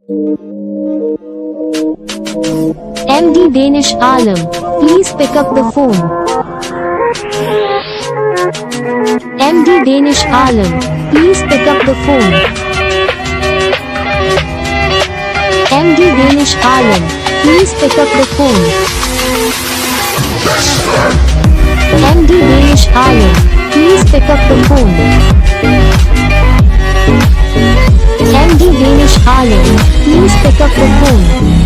MD Danish Alam, please pick up the phone. MD Danish Alam, please pick up the phone. MD Danish Alam, please pick up the phone. MD Danish Alam, please pick up the phone. MD Danish Alam, please pick up the phone.